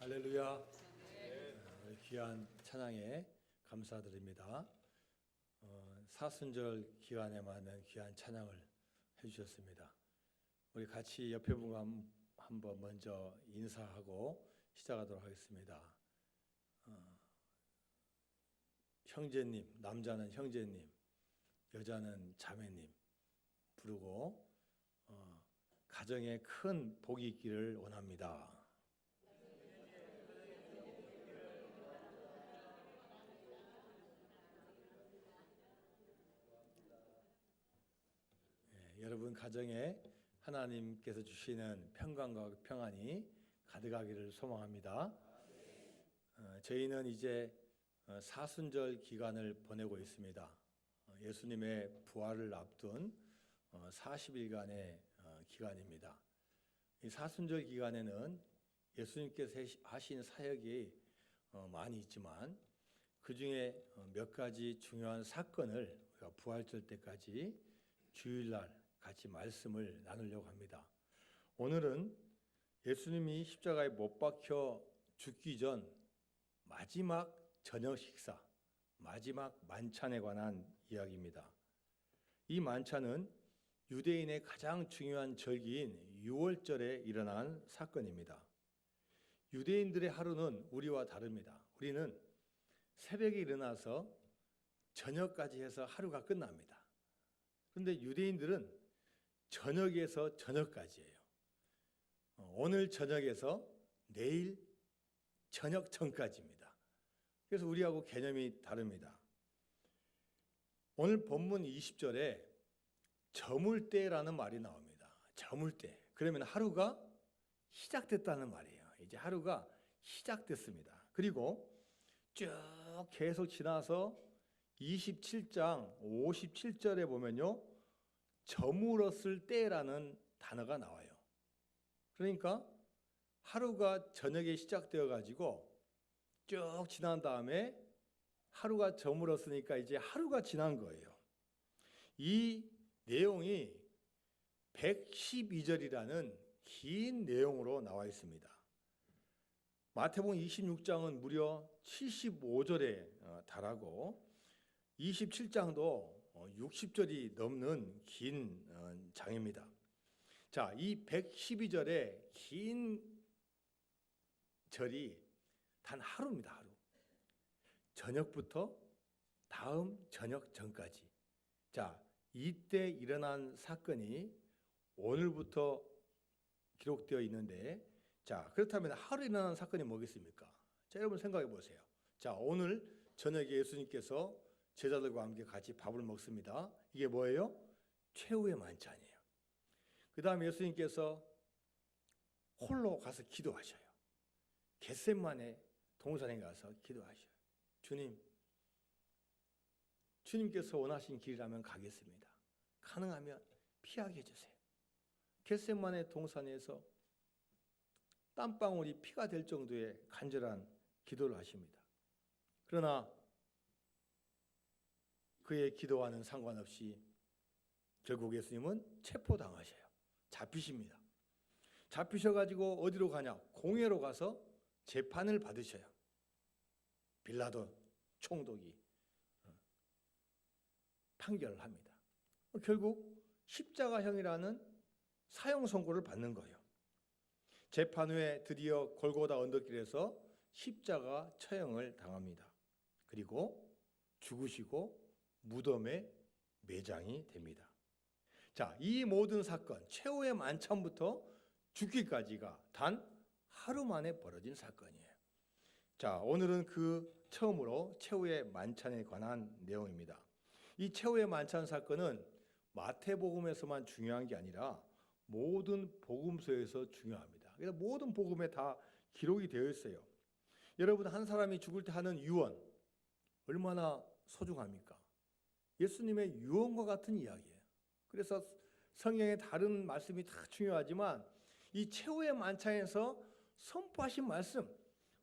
할렐루야. 귀한 찬양에 감사드립니다. 사순절 기간에 맞는 귀한 찬양을 해주셨습니다. 우리 같이 옆에 분과 한번 먼저 인사하고 시작하도록 하겠습니다. 형제님, 남자는 형제님, 여자는 자매님 부르고 가정에 큰 복이 있기를 원합니다. 여러분 가정에 하나님께서 주시는 평강과 평안이 가득하기를 소망합니다. 저희는 이제 사순절 기간을 보내고 있습니다. 예수님의 부활을 앞둔 40일간의 기간입니다. 이 사순절 기간에는 예수님께서 하신 사역이 많이 있지만 그 중에 몇 가지 중요한 사건을 우리가 부활절 때까지 주일날 같이 말씀을 나누려고 합니다. 오늘은 예수님이 십자가에 못 박혀 죽기 전 마지막 저녁 식사, 마지막 만찬에 관한 이야기입니다. 이 만찬은 유대인의 가장 중요한 절기인 유월절에 일어난 사건입니다. 유대인들의 하루는 우리와 다릅니다. 우리는 새벽에 일어나서 저녁까지 해서 하루가 끝납니다. 그런데 유대인들은 저녁에서 저녁까지예요. 오늘 저녁에서 내일 저녁 전까지입니다. 그래서 우리하고 개념이 다릅니다. 오늘 본문 20절에 저물때라는 말이 나옵니다. 저물때. 그러면 하루가 시작됐다는 말이에요. 이제 하루가 시작됐습니다. 그리고 쭉 계속 지나서 27장 57절에 보면요, 저물었을 때라는 단어가 나와요. 그러니까 하루가 저녁에 시작되어 가지고 쭉 지난 다음에 하루가 저물었으니까 이제 하루가 지난 거예요. 이 내용이 112절이라는 긴 내용으로 나와 있습니다. 마태복음 26장은 무려 75절에 달하고 27장도 60절이 넘는 긴 장입니다. 자, 이 112절의 긴 절이 단 하루입니다. 하루. 저녁부터 다음 저녁 전까지. 자, 이때 일어난 사건이 오늘부터 기록되어 있는데, 자, 그렇다면 하루 일어난 사건이 뭐겠습니까? 자, 여러분 생각해 보세요. 자, 오늘 저녁에 예수님께서 제자들과 함께 같이 밥을 먹습니다. 이게 뭐예요? 최후의 만찬이에요. 그 다음에 예수님께서 홀로 가서 기도하셔요. 겟세마네 동산에 가서 기도하셔요. 주님께서 원하신 길이라면 가겠습니다. 가능하면 피하게 해주세요. 겟세마네 동산에서 땀방울이 피가 될 정도의 간절한 기도를 하십니다. 그러나 그의 기도와는 상관없이 결국 예수님은 체포당하셔요. 잡히십니다. 잡히셔가지고 어디로 가냐? 공회로 가서 재판을 받으셔요. 빌라도 총독이 판결을 합니다. 결국 십자가형이라는 사형 선고를 받는 거예요. 재판 후에 드디어 골고다 언덕길에서 십자가 처형을 당합니다. 그리고 죽으시고 무덤에 매장이 됩니다. 자, 이 모든 사건, 최후의 만찬부터 죽기까지가 단 하루 만에 벌어진 사건이에요. 자, 오늘은 그 처음으로 최후의 만찬에 관한 내용입니다. 이 최후의 만찬 사건은 마태복음에서만 중요한 게 아니라 모든 복음서에서 중요합니다. 그래서 모든 복음에 다 기록이 되어 있어요. 여러분, 한 사람이 죽을 때 하는 유언 얼마나 소중합니까? 예수님의 유언과 같은 이야기예요. 그래서 성경의 다른 말씀이 다 중요하지만 이 최후의 만찬에서 선포하신 말씀,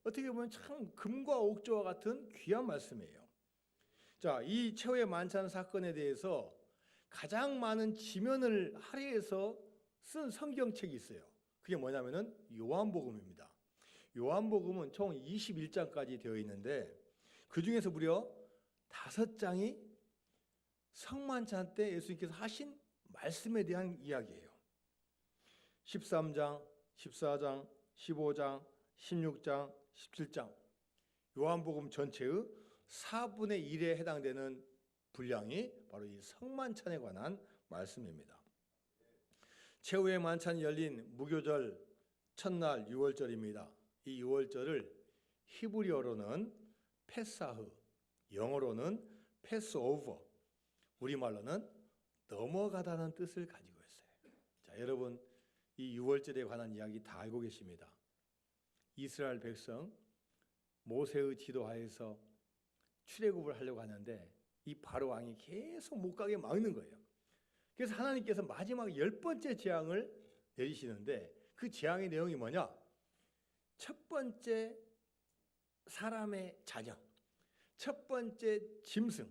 어떻게 보면 참 금과 옥조와 같은 귀한 말씀이에요. 자, 이 최후의 만찬 사건에 대해서 가장 많은 지면을 할애해서 쓴 성경책이 있어요. 그게 뭐냐면은 요한복음입니다. 요한복음은 총 21장까지 되어 있는데 그 중에서 무려 5장이 성만찬 때 예수님께서 하신 말씀에 대한 이야기예요. 13장, 14장, 15장, 16장, 17장 요한복음 전체의 4분의 1에 해당되는 분량이 바로 이 성만찬에 관한 말씀입니다. 최후의 만찬이 열린 무교절 첫날 유월절입니다. 이 유월절을 히브리어로는 페사흐, 영어로는 패스오버, 우리말로는 넘어가다는 뜻을 가지고 있어요. 자, 여러분 이 유월절에 관한 이야기 다 알고 계십니다. 이스라엘 백성 모세의 지도하에서 출애굽을 하려고 하는데 이 바로 왕이 계속 못 가게 막는 거예요. 그래서 하나님께서 마지막 10번째 재앙을 내리시는데 그 재앙의 내용이 뭐냐? 첫 번째 사람의 자녀, 첫 번째 짐승,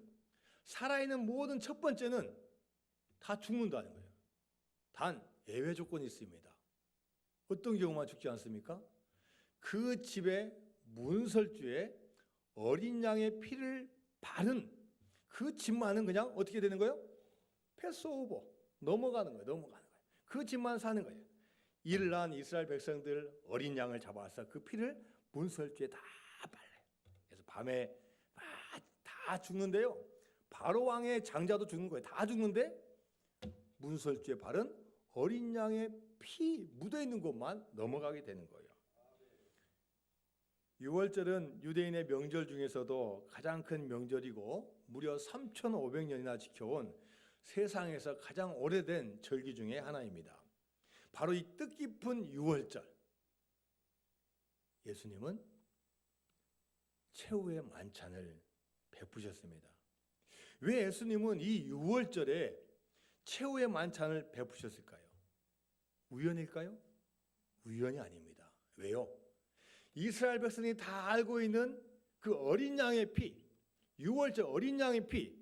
살아있는 모든 첫 번째는 다 죽는다는 거예요. 단 예외 조건이 있습니다. 어떤 경우만 죽지 않습니까? 그 집의 문설주에 어린 양의 피를 바른 그 집만은 그냥 어떻게 되는 거예요? 패스오버, 넘어가는 거예요. 그 집만 사는 거예요. 이를 낳은 이스라엘 백성들 어린 양을 잡아서 그 피를 문설주에 다 발라요. 그래서 밤에 다 죽는데요. 바로 왕의 장자도 죽는 거예요. 다 죽는데 문설주에 바른 어린 양의 피 묻어 있는 곳만 넘어가게 되는 거예요. 유월절은 유대인의 명절 중에서도 가장 큰 명절이고 무려 3,500년이나 지켜온 세상에서 가장 오래된 절기 중에 하나입니다. 바로 이 뜻깊은 유월절, 예수님은 최후의 만찬을 베푸셨습니다. 왜 예수님은 이 유월절에 최후의 만찬을 베푸셨을까요? 우연일까요? 우연이 아닙니다. 왜요? 이스라엘 백성이 다 알고 있는 그 어린 양의 피, 유월절 어린 양의 피,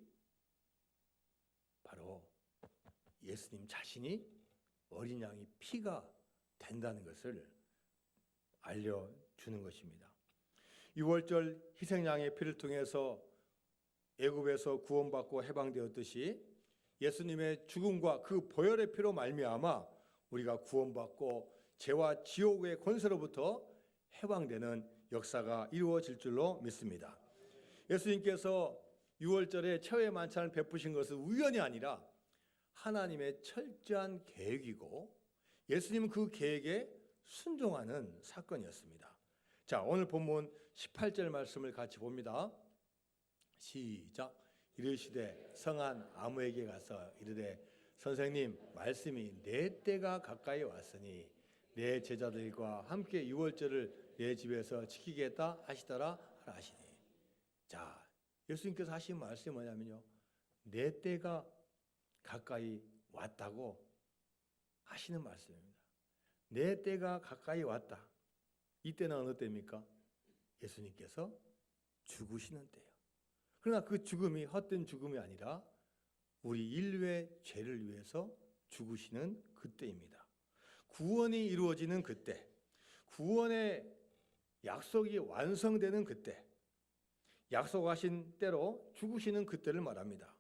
바로 예수님 자신이 어린 양의 피가 된다는 것을 알려주는 것입니다. 유월절 희생양의 피를 통해서 애굽에서 구원받고 해방되었듯이 예수님의 죽음과 그 보혈의 피로 말미암아 우리가 구원받고 죄와 지옥의 권세로부터 해방되는 역사가 이루어질 줄로 믿습니다. 예수님께서 유월절에 최후의 만찬을 베푸신 것은 우연이 아니라 하나님의 철저한 계획이고 예수님은 그 계획에 순종하는 사건이었습니다. 자, 오늘 본문 18절 말씀을 같이 봅니다. 시작. 이르시되 성한 아무에게 가서 이르되 선생님 말씀이 내 때가 가까이 왔으니 내 제자들과 함께 유월절을 내 집에서 지키겠다 하시더라 하시니. 자, 예수님께서 하신 말씀이 뭐냐면요, 내 때가 가까이 왔다고 하시는 말씀입니다. 내 때가 가까이 왔다. 이때는 어느 때입니까? 예수님께서 죽으시는 때예요. 그러나 그 죽음이 헛된 죽음이 아니라 우리 인류의 죄를 위해서 죽으시는 그때입니다. 구원이 이루어지는 그때, 구원의 약속이 완성되는 그때, 약속하신 때로 죽으시는 그때를 말합니다.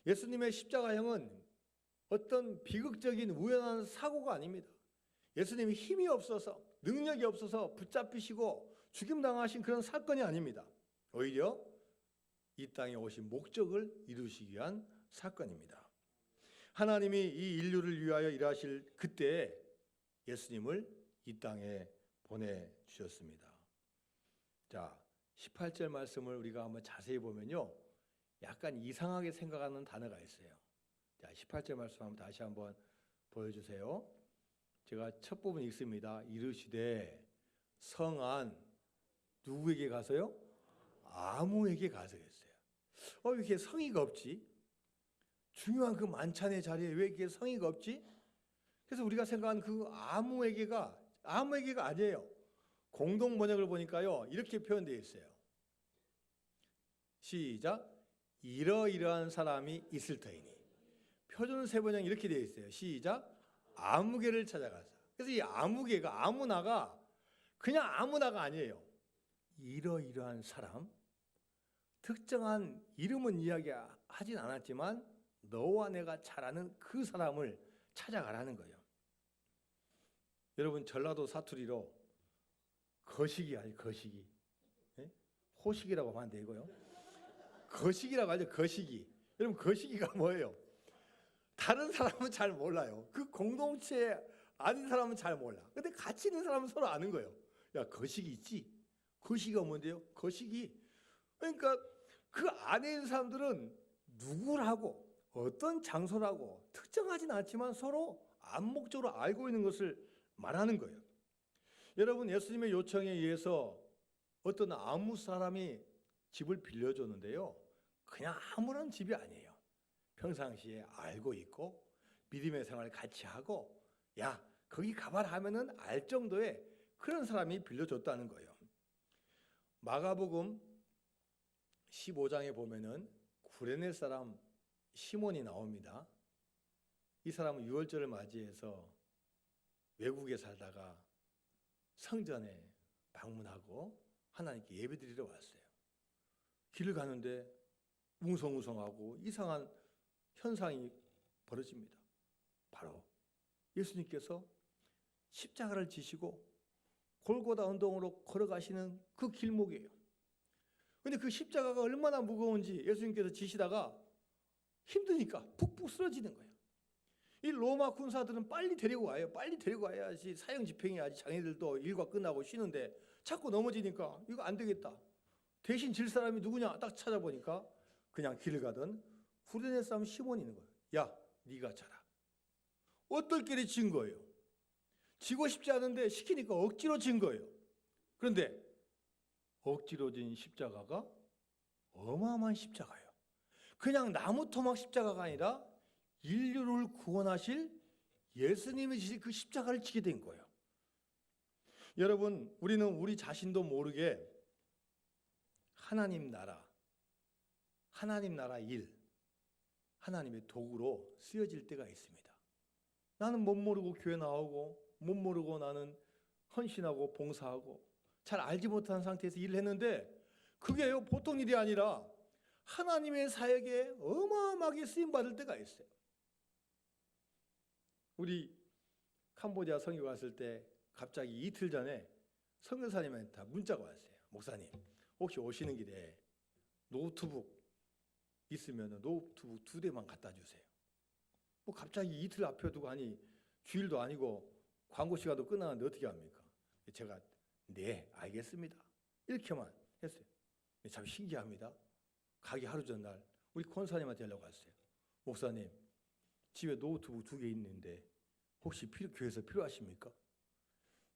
예수님의 십자가형은 어떤 비극적인 우연한 사고가 아닙니다. 예수님이 힘이 없어서, 능력이 없어서 붙잡히시고 죽임당하신 그런 사건이 아닙니다. 오히려 이 땅에 오신 목적을 이루시기 위한 사건입니다. 하나님이 이 인류를 위하여 일하실 그때에 예수님을 이 땅에 보내주셨습니다. 자, 18절 말씀을 우리가 한번 자세히 보면요, 약간 이상하게 생각하는 단어가 있어요. 자, 18절 말씀 한번 다시 한번 보여주세요. 제가 첫 부분 읽습니다. 이르시되 성한 누구에게 가서요? 아무에게 가서 했어요. 왜 이렇게 성의가 없지? 중요한 그 만찬의 자리에 왜 이렇게 성의가 없지? 그래서 우리가 생각하는 그 아무에게가 아니에요. 공동 번역을 보니까요, 이렇게 표현되어 있어요. 시작. 이러이러한 사람이 있을 터이니. 표준 세번역 이렇게 되어 있어요. 시작. 아무개를 찾아가서. 그래서 이 아무개가, 아무나가 그냥 아무나가 아니에요. 이러이러한 사람, 특정한 이름은 이야기하진 않았지만 너와 내가 잘 아는 그 사람을 찾아가라는 거예요. 여러분, 전라도 사투리로 거시기 아니 거시기. 예? 호식이라고 하면 안 되고요. 거시기라고 하죠. 거시기. 여러분, 거시기가 뭐예요? 다른 사람은 잘 몰라요. 그 공동체에 아는 사람은 잘 몰라. 근데 같이 있는 사람은 서로 아는 거예요. 야, 거시기 있지? 거시기가 뭔데요? 거시기. 그러니까 그 안에 있는 사람들은 누구라고 어떤 장소라고 특정하진 않지만 서로 암묵적으로 알고 있는 것을 말하는 거예요. 여러분, 예수님의 요청에 의해서 어떤 아무 사람이 집을 빌려줬는데요, 그냥 아무런 집이 아니에요. 평상시에 알고 있고 믿음의 생활을 같이 하고 야, 거기 가봐라 하면은 알 정도의 그런 사람이 빌려줬다는 거예요. 마가복음 15장에 보면은 구레네 사람 시몬이 나옵니다. 이 사람은 유월절을 맞이해서 외국에 살다가 성전에 방문하고 하나님께 예배드리러 왔어요. 길을 가는데 웅성웅성하고 이상한 현상이 벌어집니다. 바로 예수님께서 십자가를 지시고 골고다 언덕으로 걸어가시는 그 길목이에요. 근데 그 십자가가 얼마나 무거운지 예수님께서 지시다가 힘드니까 푹푹 쓰러지는 거예요. 이 로마 군사들은 빨리 데리고 와요. 빨리 데리고 와야지 사형 집행해야지 자기들도 일과 끝나고 쉬는데 자꾸 넘어지니까 이거 안 되겠다. 대신 질 사람이 누구냐 딱 찾아보니까 그냥 길을 가던 구레네 사람 시몬이 있는 거예요. 야, 네가 자라. 어떨 길에 진 거예요. 지고 싶지 않은데 시키니까 억지로 진 거예요. 그런데 억지로 진 십자가가 어마어마한 십자가예요. 그냥 나무 토막 십자가가 아니라 인류를 구원하실 예수님이 지신 그 십자가를 지게 된 거예요. 여러분, 우리는 우리 자신도 모르게 하나님 나라 일, 하나님의 도구로 쓰여질 때가 있습니다. 나는 못 모르고 교회 나오고 못 모르고 나는 헌신하고 봉사하고 잘 알지 못한 상태에서 일을 했는데 그게 보통 일이 아니라 하나님의 사역에 어마어마하게 쓰임받을 때가 있어요. 우리 캄보디아 선교 갔을 때 갑자기 이틀 전에 선교사님한테 문자가 왔어요. 목사님, 혹시 오시는 길에 노트북 있으면 노트북 2대만 갖다 주세요. 뭐 갑자기 이틀 앞에 두고 하니 주일도 아니고 광고 시간도 끝나는데 어떻게 합니까? 제가 네, 알겠습니다. 이렇게만 했어요. 참 신기합니다. 가기 하루 전날 우리 권사님한테 연락 왔어요. 목사님, 집에 노트북 2개 있는데 혹시 교회에서 필요하십니까?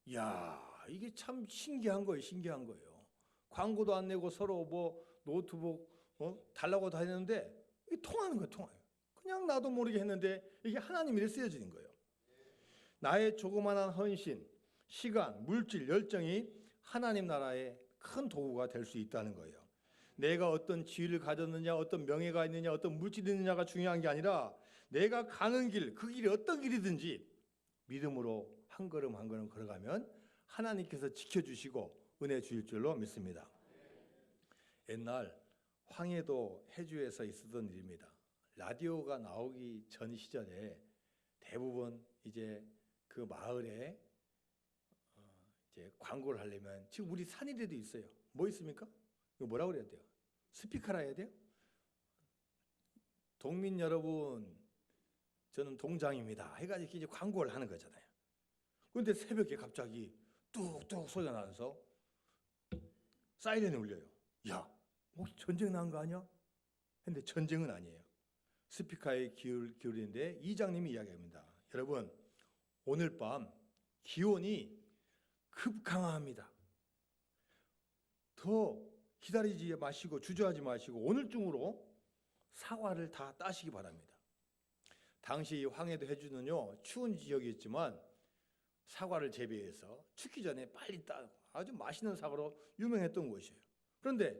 이야, 이게 참 신기한 거예요. 신기한 거예요. 광고도 안 내고 서로 뭐 노트북 달라고 다 했는데 이게 통하는 거예요. 통해요. 그냥 나도 모르게 했는데 이게 하나님 일에 쓰여지는 거예요. 나의 조그마한 헌신, 시간, 물질, 열정이 하나님 나라의 큰 도구가 될 수 있다는 거예요. 내가 어떤 지위를 가졌느냐, 어떤 명예가 있느냐, 어떤 물질이 있느냐가 중요한 게 아니라 내가 가는 길, 그 길이 어떤 길이든지 믿음으로 한 걸음 한 걸음 걸어가면 하나님께서 지켜주시고 은혜 주실 줄로 믿습니다. 옛날 황해도 해주에서 있었던 일입니다. 라디오가 나오기 전 시절에 대부분 이제 그 마을에 이제 광고를 하려면 지금 우리 산일에도 있어요. 뭐 있습니까? 이거 뭐라고 그래야 돼요? 스피커라 해야 돼요? 동민 여러분, 저는 동장입니다. 해가지고 이제 광고를 하는 거잖아요. 그런데 새벽에 갑자기 뚝뚝 소리가 나면서 사이렌이 울려요. 야, 혹시 전쟁 난 거 아니야? 근데 전쟁은 아니에요. 스피커에 기울이는데 이장님이 이야기합니다. 여러분, 오늘 밤 기온이 급강하합니다. 더 기다리지 마시고 주저하지 마시고 오늘 중으로 사과를 다 따시기 바랍니다. 당시 황해도 해주는요 추운 지역이었지만 사과를 재배해서 춥기 전에 빨리 따 아주 맛있는 사과로 유명했던 곳이에요. 그런데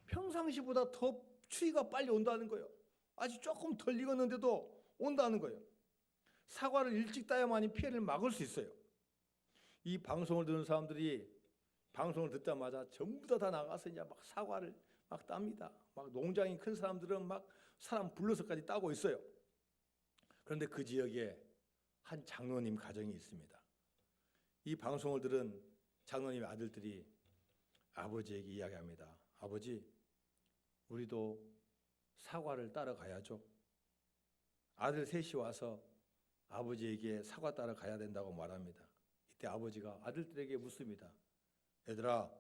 평상시보다 더 추위가 빨리 온다는 거예요. 아직 조금 덜 익었는데도 온다는 거예요. 사과를 일찍 따야만이 피해를 막을 수 있어요. 이 방송을 듣는 사람들이 방송을 듣자마자 전부 다 나가서 이제 막 사과를 막 땁니다. 막 농장이 큰 사람들은 막 사람 불러서까지 따고 있어요. 그런데 그 지역에 한 장로님 가정이 있습니다. 이 방송을 들은 장로님의 아들들이 아버지에게 이야기합니다. 아버지, 우리도 사과를 따러 가야죠. 아들 셋이 와서 아버지에게 사과 따러 가야 된다고 말합니다. 이때 아버지가 아들들에게 묻습니다. 얘들아,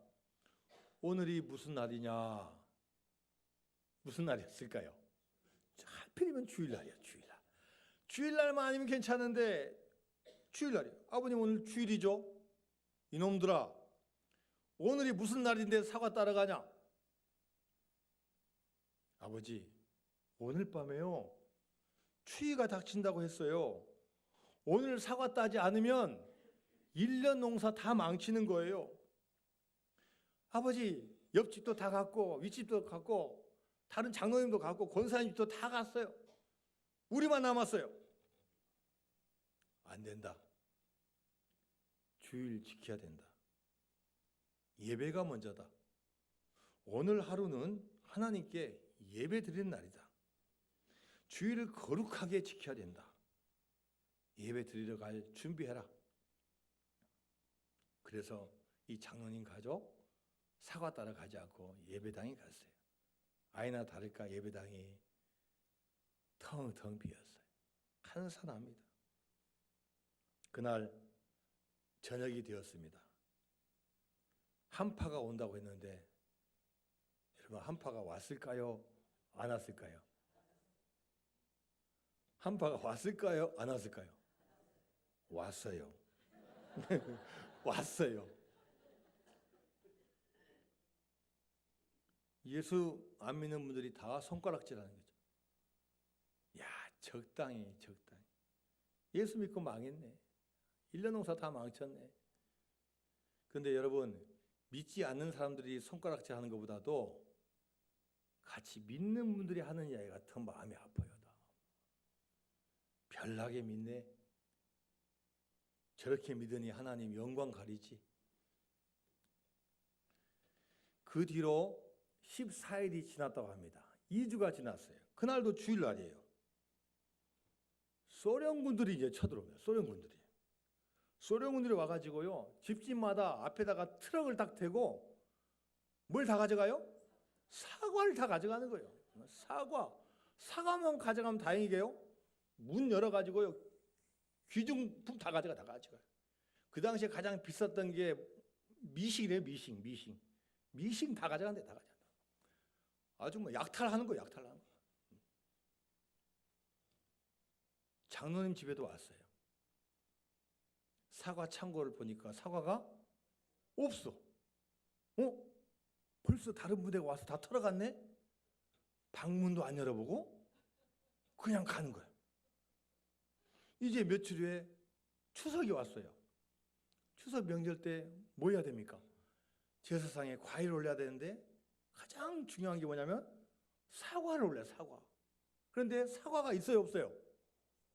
오늘이 무슨 날이냐? 무슨 날이었을까요? 하필이면 주일날이야, 주일날. 주일날만 아니면 괜찮은데 주일날이야. 아버님 오늘 주일이죠? 이놈들아, 오늘이 무슨 날인데 사과 따러 가냐? 아버지, 오늘 밤에요, 추위가 닥친다고 했어요. 오늘 사과 따지 않으면 1년 농사 다 망치는 거예요. 아버지, 옆집도 다 갔고 윗집도 갔고 다른 장로님도 갔고 권사님 집도 다 갔어요. 우리만 남았어요. 안 된다. 주일 지켜야 된다. 예배가 먼저다. 오늘 하루는 하나님께 예배 드리는 날이다. 주일을 거룩하게 지켜야 된다. 예배 드리러 갈 준비해라. 그래서 이 장로님 가족 사과 따라 가지 않고 예배당에 갔어요. 아니나 다를까 예배당이 텅텅 비었어요. 한산합니다. 그날 저녁이 되었습니다. 한파가 온다고 했는데 여러분, 한파가 왔을까요? 안 왔을까요? 한파가 왔을까요? 안 왔을까요? 왔어요. 왔어요. 예수 안 믿는 분들이 다 손가락질하는 거죠. 야, 적당히. 예수 믿고 망했네. 1년 농사 다 망쳤네. 그런데 여러분, 믿지 않는 사람들이 손가락질하는 것보다도 같이 믿는 분들이 하는 이야기가 더 마음이 아파요. 별나게 믿네. 저렇게 믿으니 하나님 영광 가리지. 그 뒤로 14일이 지났다고 합니다. 2주가 지났어요. 그날도 주일날이에요. 소련군들이 이제 쳐들어옵니다. 소련군들이 와가지고요, 집집마다 앞에다가 트럭을 딱 대고 뭘 다 가져가요? 사과를 다 가져가는 거예요. 사과만 가져가면 다행이게요. 문 열어가지고요, 귀중품 다 가져가요. 그 당시에 가장 비쌌던 게 미싱이래요. 미싱 다 가져간대. 아주 뭐 약탈하는 거예요. 장로님 집에도 왔어요. 사과 창고를 보니까 사과가 없어. 벌써 다른 부대가 와서 다 털어갔네? 방문도 안 열어보고 그냥 가는 거예요. 이제 며칠 후에 추석이 왔어요. 추석 명절 때 뭐 해야 됩니까? 제사상에 과일을 올려야 되는데 가장 중요한 게 뭐냐면 사과를 올려요. 사과. 그런데 사과가 있어요? 없어요?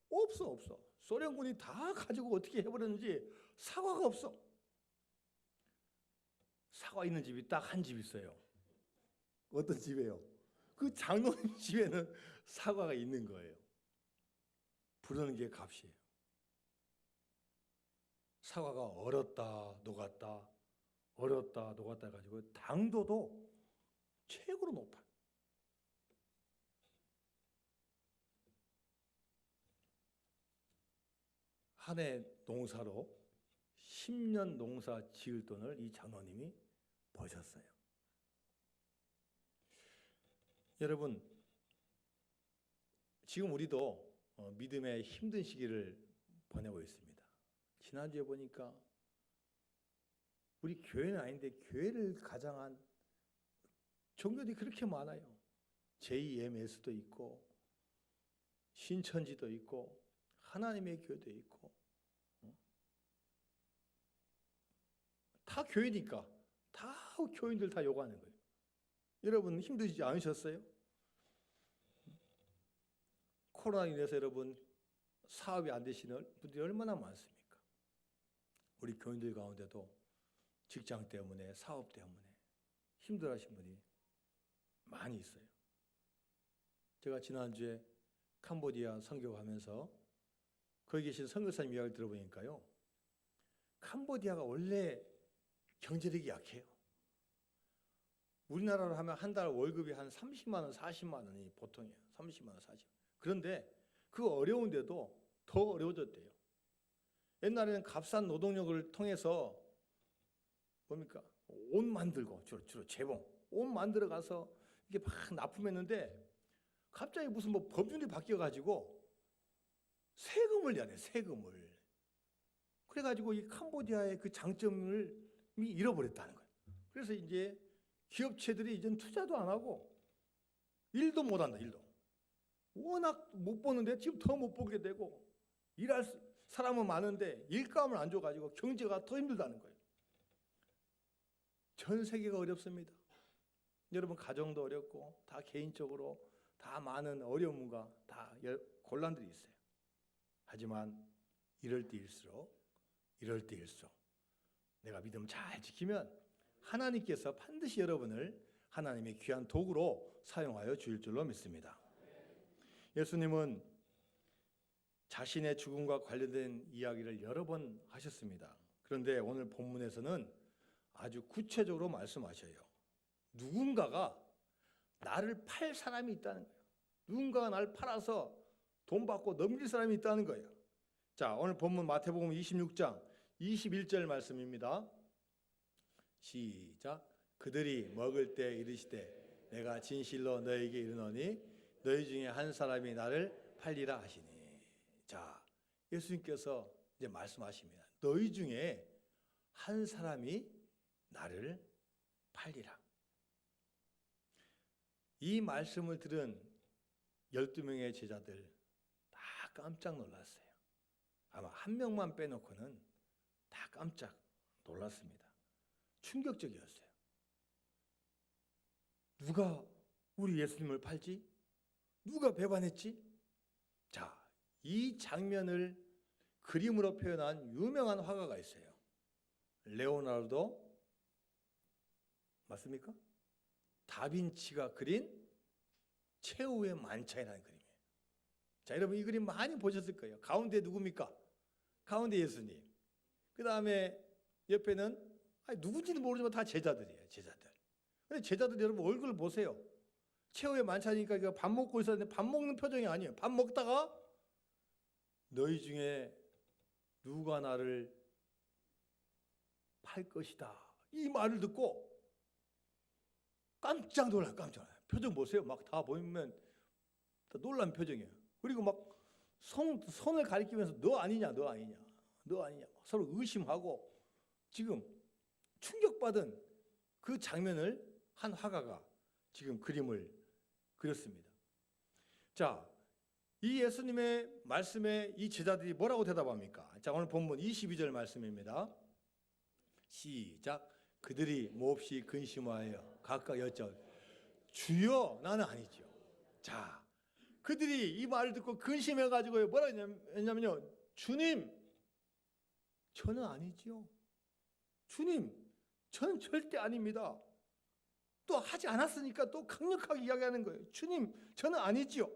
없어. 소련군이 다 가지고 어떻게 해버렸는지 사과가 없어. 사과 있는 집이 딱 한 집 있어요. 어떤 집이에요? 그 장로님 집에는 사과가 있는 거예요. 부르는 게 값이에요. 사과가 얼었다 녹았다 해가지고 당도도 최고로 높아요. 한 해 농사로 10년 농사 지을 돈을 이 장로님이 버셨어요. 여러분, 지금 우리도 믿음의 힘든 시기를 보내고 있습니다. 지난주에 보니까 우리 교회는 아닌데 교회를 가장한 종교들이 그렇게 많아요. JMS도 있고 신천지도 있고 하나님의 교회도 있고 다 교회니까 다 교인들 다 요구하는 거예요. 여러분 힘드시지 않으셨어요? 코로나 인해서 여러분 사업이 안 되시는 분들이 얼마나 많습니까? 우리 교인들 가운데도 직장 때문에, 사업 때문에 힘들어하신 분이 많이 있어요. 제가 지난주에 캄보디아 선교하면서 거기 계신 선교사님 이야기를 들어보니까요, 캄보디아가 원래 경제력이 약해요. 우리나라로 하면 한 달 월급이 한 30만 원, 40만 원이 보통이에요. 30만 원, 40만 원. 그런데 그 어려운데도 더 어려워졌대요. 옛날에는 값싼 노동력을 통해서 뭡니까? 옷 만들고, 주로 재봉, 옷 만들어 가서 이게 막 납품했는데 갑자기 무슨 뭐 법률이 바뀌어가지고 세금을 내야 돼, 세금을. 그래가지고 이 캄보디아의 그 장점을 잃어버렸다는 거예요. 그래서 이제 기업체들이 이제는 투자도 안 하고 일도 못 한다, 일도. 워낙 못 보는데 지금 더 못 보게 되고 일할 사람은 많은데 일감을 안 줘가지고 경제가 더 힘들다는 거예요. 전 세계가 어렵습니다. 여러분 가정도 어렵고 다 개인적으로 다 많은 어려움과 다 곤란들이 있어요. 하지만 이럴 때일수록 내가 믿음 잘 지키면 하나님께서 반드시 여러분을 하나님의 귀한 도구로 사용하여 주실 줄로 믿습니다. 예수님은 자신의 죽음과 관련된 이야기를 여러 번 하셨습니다. 그런데 오늘 본문에서는 아주 구체적으로 말씀하셔요. 누군가가 나를 팔 사람이 있다는 거예요. 누군가가 나를 팔아서 돈 받고 넘길 사람이 있다는 거예요. 자, 오늘 본문 마태복음 26장 21절 말씀입니다. 시작. 그들이 먹을 때 이르시되 내가 진실로 너에게 이르노니 너희 중에 한 사람이 나를 팔리라 하시니. 자, 예수님께서 이제 말씀하십니다. 너희 중에 한 사람이 나를 팔리라. 이 말씀을 들은 12명의 제자들 다 깜짝 놀랐어요. 아마 한 명만 빼놓고는 다 깜짝 놀랐습니다. 충격적이었어요. 누가 우리 예수님을 팔지? 누가 배반했지? 자, 이 장면을 그림으로 표현한 유명한 화가가 있어요. 레오나르도 맞습니까? 다빈치가 그린 최후의 만찬이라는 그림이에요. 자, 여러분 이 그림 많이 보셨을 거예요. 가운데 누굽니까? 가운데 예수님. 그 다음에 옆에는 누군지는 모르지만 다 제자들이에요. 제자들. 근데 제자들 여러분 얼굴을 보세요. 최후의 만찬이니까 밥 먹고 있었는데 밥 먹는 표정이 아니에요. 밥 먹다가 너희 중에 누가 나를 팔 것이다. 이 말을 듣고 깜짝 놀라요. 깜짝 놀라요. 표정 보세요. 막 다 보이면 다 놀란 표정이에요. 그리고 막 손을 가리키면서 너 아니냐, 너 아니냐, 너 아니냐. 서로 의심하고 지금 충격받은 그 장면을 한 화가가 지금 그림을 그렸습니다. 자, 이 예수님의 말씀에 이 제자들이 뭐라고 대답합니까? 자, 오늘 본문 22절 말씀입니다. 시작. 그들이 몹시 근심하여 각각 여쭤 주여 나는 아니죠. 자, 그들이 이 말을 듣고 근심해가지고 뭐라 했냐면요. 주님, 저는 아니지요. 주님, 저는 절대 아닙니다. 또 하지 않았으니까 또 강력하게 이야기하는 거예요. 주님, 저는 아니지요.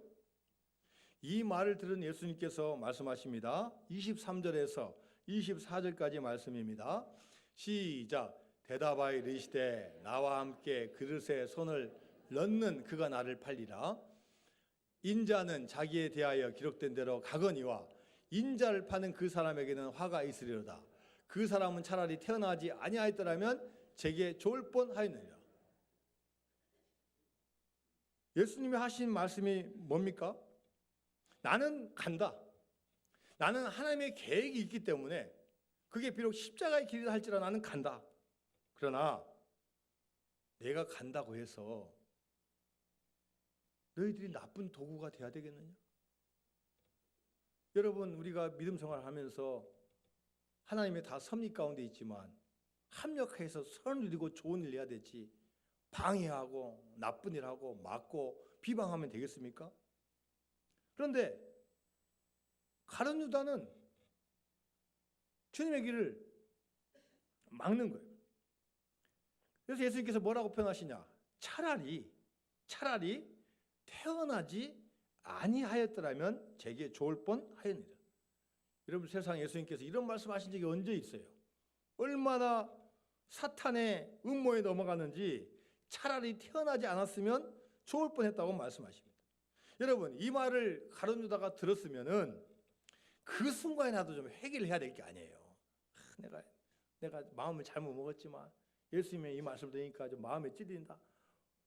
이 말을 들은 예수님께서 말씀하십니다. 23절에서 24절까지 말씀입니다. 시작. 대답하여 이르시되 나와 함께 그릇에 손을 넣는 그가 나를 팔리라. 인자는 자기에 대하여 기록된 대로 가거니와 인자를 파는 그 사람에게는 화가 있으리로다. 그 사람은 차라리 태어나지 아니하였더라면 제게 좋을 뻔하였느니라. 예수님이 하신 말씀이 뭡니까? 나는 간다. 나는 하나님의 계획이 있기 때문에 그게 비록 십자가의 길이라 할지라도 나는 간다. 그러나 내가 간다고 해서 너희들이 나쁜 도구가 돼야 되겠느냐? 여러분, 우리가 믿음 생활하면서 하나님의 다 섭리 가운데 있지만 합력해서 선을 이루고 좋은 일 해야 되지 방해하고 나쁜 일하고 막고 비방하면 되겠습니까? 그런데 가룟 유다는 주님의 길을 막는 거예요. 그래서 예수님께서 뭐라고 표현하시냐? 차라리 태어나지 아니하였더라면 제게 좋을 뻔하였느니라. 여러분, 세상에 예수님께서 이런 말씀하신 적이 언제 있어요? 얼마나 사탄의 음모에 넘어갔는지 차라리 태어나지 않았으면 좋을 뻔했다고 말씀하십니다. 여러분, 이 말을 가룟 유다가 들었으면은 그 순간이라도 좀 회개를 해야 될 게 아니에요. 내가 마음을 잘못 먹었지만 예수님의 이 말씀을 들으니까 좀 마음에 찔린다.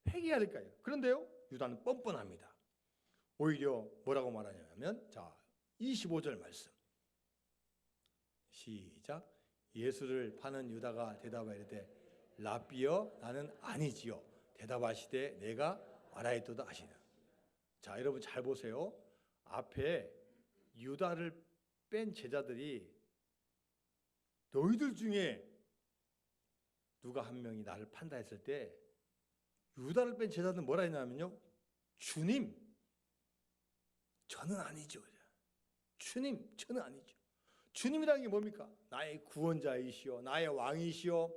회개해야 될 거예요. 그런데요, 유다는 뻔뻔합니다. 오히려 뭐라고 말하냐면, 자, 25절 말씀. 시작. 예수를 파는 유다가 대답하이르되 랍비여 나는 아니지요. 대답하시되 내가 말하였도다 하시나. 자, 여러분 잘 보세요. 앞에 유다를 뺀 제자들이 너희들 중에 누가 한 명이 나를 판다 했을 때 유다를 뺀 제자들은 뭐라 했냐면요, 주님, 저는 아니죠. 주님, 저는 아니죠. 주님이라는 게 뭡니까? 나의 구원자이시오, 나의 왕이시오.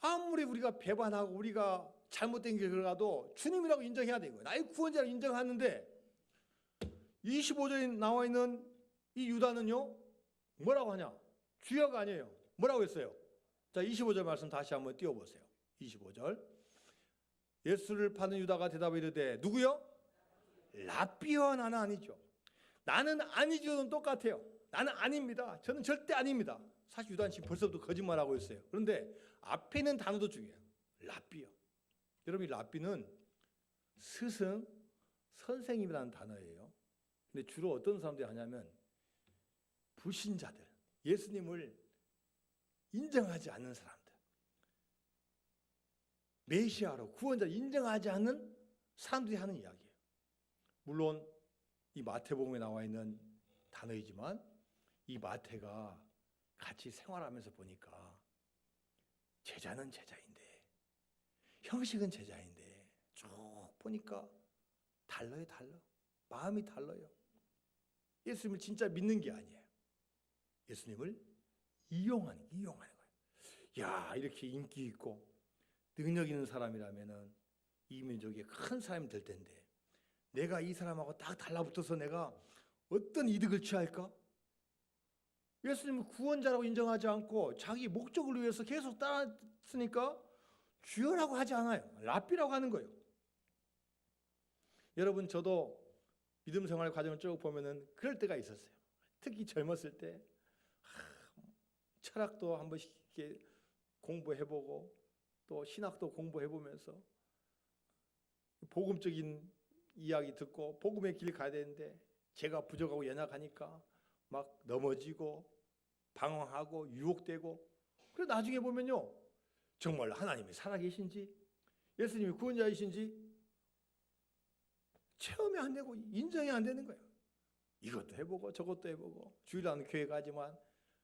아무리 우리가 배반하고 우리가 잘못된 길을 가도 주님이라고 인정해야 되는 거예요. 나의 구원자를 인정하는데 25절에 나와 있는 이 유다는요, 뭐라고 하냐? 주여가 아니에요. 뭐라고 했어요? 자, 25절 말씀 다시 한번 띄워보세요. 25절. 예수를 파는 유다가 대답해 이르되 누구요? 랍비여 나는 아니죠. 나는 아니죠는 똑같아요. 나는 아닙니다. 저는 절대 아닙니다. 사실 유다는 지금 벌써부터 거짓말하고 있어요. 그런데 앞에 있는 단어도 중요해요. 랍비요. 여러분, 이 랍비는 스승, 선생님이라는 단어예요. 근데 주로 어떤 사람들이 하냐면 불신자들, 예수님을 인정하지 않는 사람들, 메시아로 구원자를 인정하지 않는 사람들이 하는 이야기예요. 물론 이 마태복음에 나와 있는 단어이지만 이 마태가 같이 생활하면서 보니까 제자는 제자인데 형식은 제자인데 쭉 보니까 달라요. 마음이 달라요. 예수님을 진짜 믿는 게 아니에요. 예수님을 이용하는 거예요. 야, 이렇게 인기 있고 능력 있는 사람이라면은 이 민족의 큰 사람이 될 텐데 내가 이 사람하고 딱 달라붙어서 내가 어떤 이득을 취할까? 예수님을 구원자라고 인정하지 않고 자기 목적을 위해서 계속 따랐으니까 주여라고 하지 않아요. 랍비라고 하는 거예요. 여러분, 저도 믿음 생활 과정을 쭉 보면은 그럴 때가 있었어요. 특히 젊었을 때 철학도 한 번씩 이렇게 공부해보고 또 신학도 공부해보면서 복음적인 이야기 듣고 복음의 길 가야 되는데 제가 부족하고 연약하니까 막 넘어지고 방황하고 유혹되고, 그래 나중에 보면요, 정말 하나님이 살아계신지 예수님이 구원자이신지 체험이 안 되고 인정이 안 되는 거예요. 이것도 해보고 저것도 해보고 주일날 교회 가지만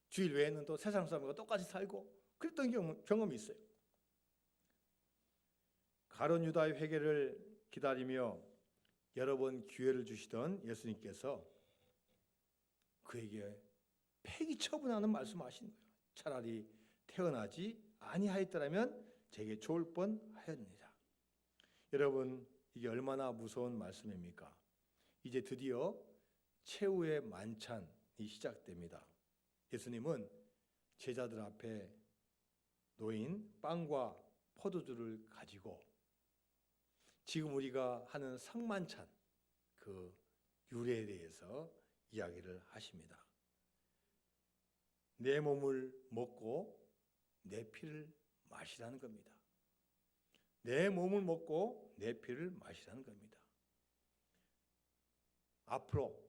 주일 외에는 또 세상 사람과 똑같이 살고 그랬던 경험이 있어요. 가룟 유다의 회개를 기다리며 여러 번 기회를 주시던 예수님께서 그에게 폐기 처분하는 말씀하신 거예요. 차라리 태어나지 아니하였더라면 제게 좋을 뻔하였느니라. 여러분, 이게 얼마나 무서운 말씀입니까? 이제 드디어 최후의 만찬이 시작됩니다. 예수님은 제자들 앞에 놓인 빵과 포도주를 가지고 지금 우리가 하는 성만찬 그 유래에 대해서 이야기를 하십니다. 내 몸을 먹고 내 피를 마시라는 겁니다. 내 몸을 먹고 내 피를 마시라는 겁니다. 앞으로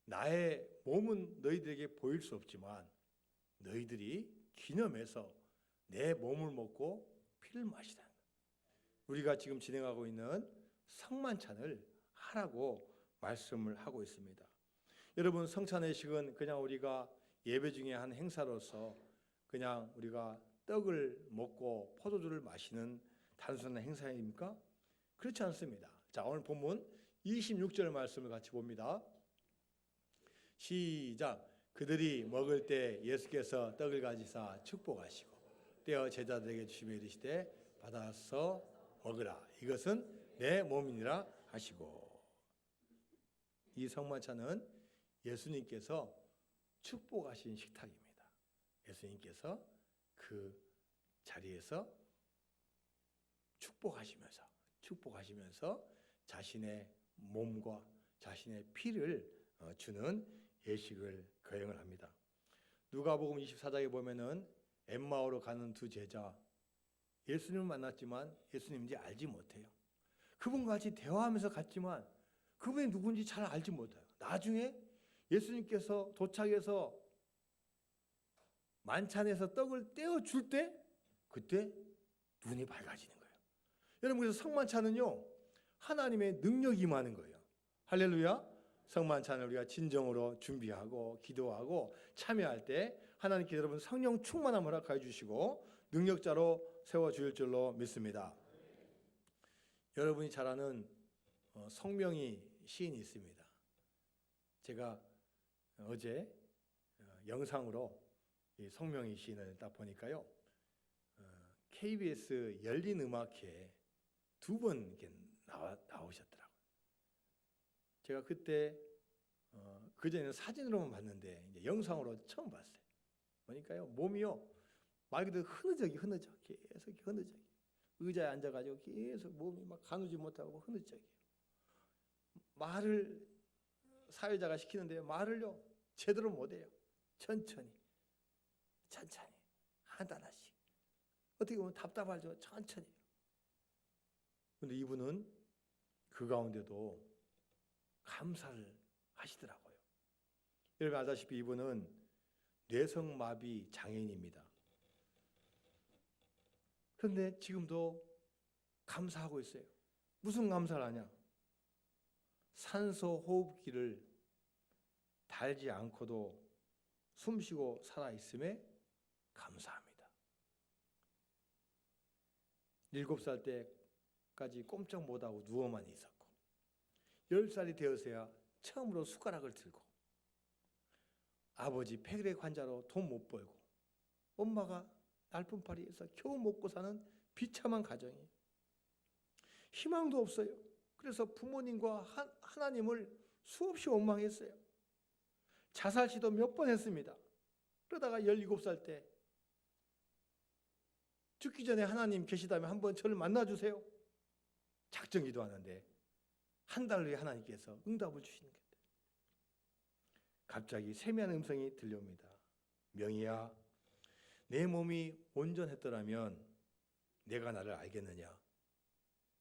나의 몸은 너희들에게 보일 수 없지만 너희들이 기념해서 내 몸을 먹고 피를 마시라는 거예요. 우리가 지금 진행하고 있는 성만찬을 하라고 말씀을 하고 있습니다. 여러분, 성찬회식은 그냥 우리가 예배 중에 한 행사로서 그냥 우리가 떡을 먹고 포도주를 마시는 단순한 행사입니까? 그렇지 않습니다. 자, 오늘 본문 26절 말씀을 같이 봅니다. 시작. 그들이 먹을 때 예수께서 떡을 가지사 축복하시고 떼어 제자들에게 주시며 이르시되 받아서 먹으라. 이것은 내 몸이니라 하시고. 이 성만찬은 예수님께서 축복하신 식탁입니다. 예수님께서 그 자리에서 축복하시면서 자신의 몸과 자신의 피를 주는 예식을 거행을 합니다. 누가복음 24장에 보면은 엠마오로 가는 두 제자, 예수님을 만났지만 예수님인지 알지 못해요. 그분과 같이 대화하면서 갔지만 그분이 누군지 잘 알지 못해요. 나중에 예수님께서 도착해서 만찬에서 떡을 떼어줄 때 그때 눈이 밝아지는 거예요. 여러분, 그래서 성만찬은요 하나님의 능력이 임하는 거예요. 할렐루야. 성만찬을 우리가 진정으로 준비하고 기도하고 참여할 때 하나님께 여러분 성령 충만함을 허락하여 주시고 능력자로 세워주실 줄로 믿습니다. 여러분이 잘 아는 성명이 시인이 있습니다. 제가 어제 영상으로 이 성명이 시인을 딱 보니까요, KBS 열린 음악회에 두 번 나오셨더라고요. 제가 그때 그전에는 사진으로만 봤는데 이제 영상으로 처음 봤어요. 보니까요 몸이요 말 그대로 흐느적 계속 흐느적 의자에 앉아가지고 계속 몸이 막 가누지 못하고 흐느적이에요. 말을 사회자가 시키는데 말을요 제대로 못해요. 천천히 한단하씩 어떻게 보면 답답하죠. 천천히. 근데 이분은 그 가운데도 감사를 하시더라고요. 여러분 알다시피 이분은 뇌성마비 장애인입니다. 그런데 지금도 감사하고 있어요. 무슨 감사를 하냐? 산소 호흡기를 달지 않고도 숨쉬고 살아있음에 감사합니다. 7살 때까지 꼼짝 못하고 누워만 있었고 10살이 되어서야 처음으로 숟가락을 들고 아버지 폐결핵 환자로 돈 못 벌고 엄마가 날품팔이해서 겨우 먹고 사는 비참한 가정이에요. 희망도 없어요. 그래서 부모님과 하나님을 수없이 원망했어요. 자살 시도 몇 번 했습니다. 그러다가 17살 때 죽기 전에 하나님 계시다면 한번 저를 만나주세요. 작정 기도하는데 한 달 후에 하나님께서 응답을 주시는 거예요. 갑자기 세미한 음성이 들려옵니다. 명희야, 내 몸이 온전했더라면 내가 나를 알겠느냐?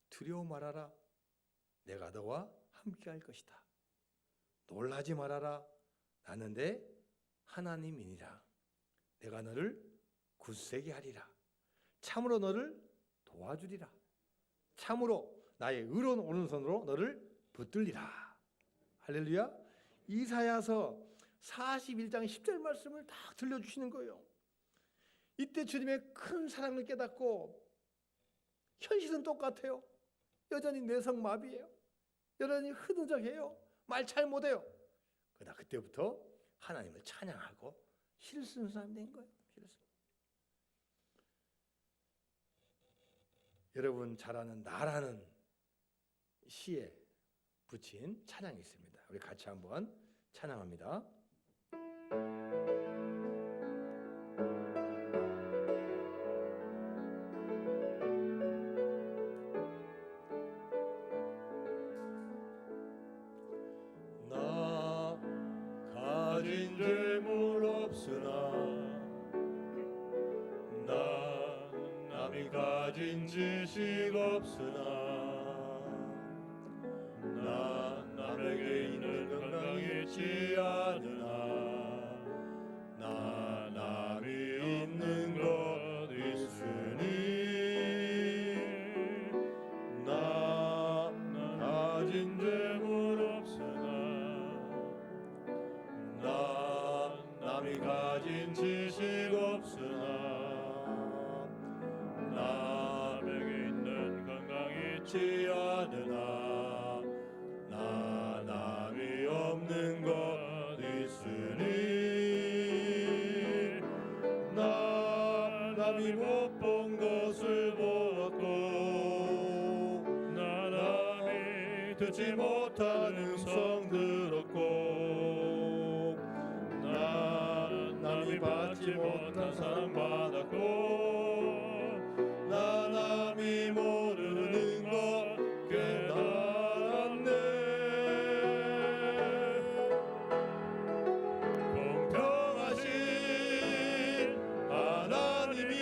두려워 말아라. 내가 너와 함께할 것이다. 놀라지 말아라. 나는 내 하나님이니라. 내가 너를 굳세게 하리라. 참으로 너를 도와주리라. 참으로 나의 의로운 오른손으로 너를 붙들리라. 할렐루야. 이사야서 41장 10절 말씀을 딱 들려주시는 거예요. 이때 주님의 큰 사랑을 깨닫고 현실은 똑같아요. 여전히 뇌성마비예요. 여전히 흐느적해요. 말 잘 못해요. 그러나 그때부터 하나님을 찬양하고 시를 쓰는 사람이 된 거예요. 여러분 잘 아는 나라는 시에 붙인 찬양이 있습니다. 우리 같이 한번 찬양합니다. 나 가진 재물 없으나 나 남이 가진 지식 없으나 나 남에게 있는 건강이 있지 않으나 나 남이 있는 것 있으니 나 가진 재물 없으나 나 남이 가진 지식 없으나 남에게 있는 건강이 있지 않으나 나 남이 없는 것 있으니 나 남이 온 것을 보았고 나 남이 듣지 못한 음성 들었고 나 남이 받지 못한 사랑 받았고 나 남이 모르는 것 깨달았네. 공평하신 하나님이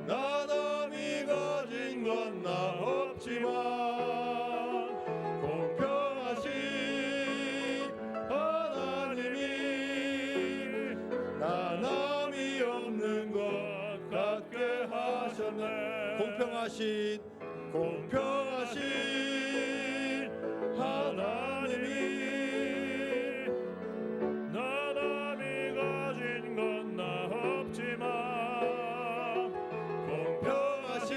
나 남이 가진 건 나 없지만 공평하신 하나님이 나 남이 없는 것 같게 하셨네. 공평하신 하나님이 나 남이 가진 건 나 없지만 공평하신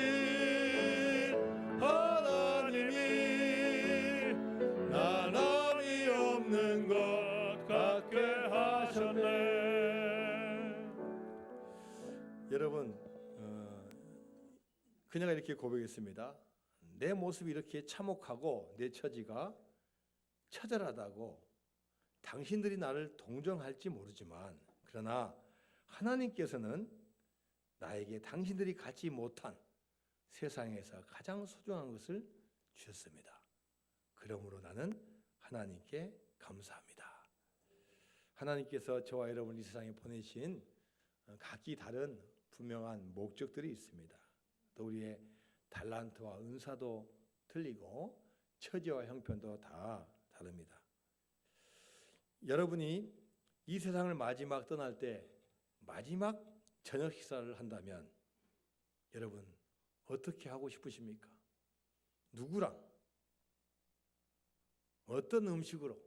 하나님이 나 남이 없는 것 같게 하셨네. 여러분, 그녀가 이렇게 고백했습니다. 내 모습이 이렇게 참혹하고 내 처지가 처절하다고 당신들이 나를 동정할지 모르지만 그러나 하나님께서는 나에게 당신들이 갖지 못한 세상에서 가장 소중한 것을 주셨습니다. 그러므로 나는 하나님께 감사합니다. 하나님께서 저와 여러분을 이 세상에 보내신 각기 다른 분명한 목적들이 있습니다. 또 우리의 달란트와 은사도 틀리고 처지와 형편도 다 다릅니다. 여러분이 이 세상을 마지막 떠날 때 마지막 저녁 식사를 한다면 여러분 어떻게 하고 싶으십니까? 누구랑? 어떤 음식으로?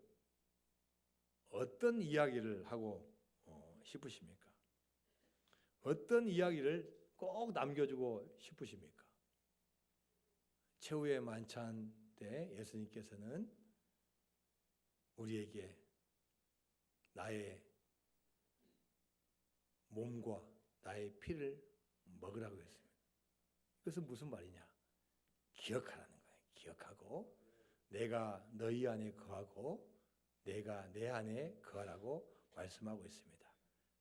어떤 이야기를 하고 싶으십니까? 어떤 이야기를 꼭 남겨주고 싶으십니까? 최후의 만찬 때 예수님께서는 우리에게 나의 몸과 나의 피를 먹으라고 했습니다. 그것은 무슨 말이냐? 기억하라는 거예요. 기억하고 내가 너희 안에 거하고 내가 내 안에 거하라고 말씀하고 있습니다.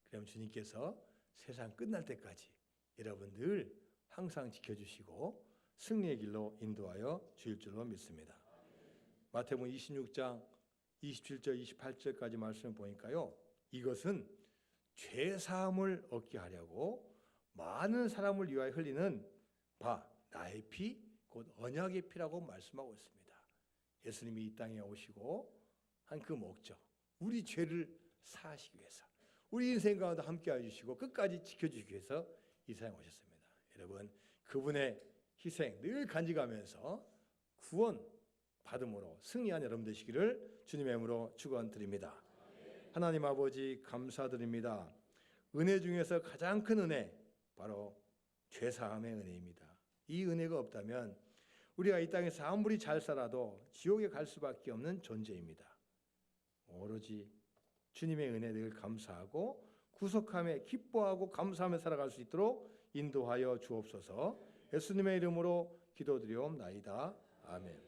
그럼 주님께서 세상 끝날 때까지 여러분 늘 항상 지켜주시고 승리의 길로 인도하여 주실 줄로 믿습니다. 마태복음 26장 27절 28절까지 말씀을 보니까요. 이것은 죄사함을 얻게 하려고 많은 사람을 위하여 흘리는 바 나의 피 곧 언약의 피라고 말씀하고 있습니다. 예수님이 이 땅에 오시고 한 그 목적, 우리 죄를 사하시기 위해서 우리 인생 가운데 함께해 주시고 끝까지 지켜주시기 위해서 이 세상에 오셨습니다. 여러분 그분의 희생 늘 간직하면서 구원 받음으로 승리한 여러분 되시기를 주님의 이름으로 축원드립니다. 하나님 아버지 감사드립니다. 은혜 중에서 가장 큰 은혜 바로 죄사함의 은혜입니다. 이 은혜가 없다면 우리가 이 땅에서 아무리 잘 살아도 지옥에 갈 수밖에 없는 존재입니다. 오로지 주님의 은혜 늘 감사하고 구속함에 기뻐하고 감사하며 살아갈 수 있도록 인도하여 주옵소서. 예수님의 이름으로 기도드리옵나이다. 아멘.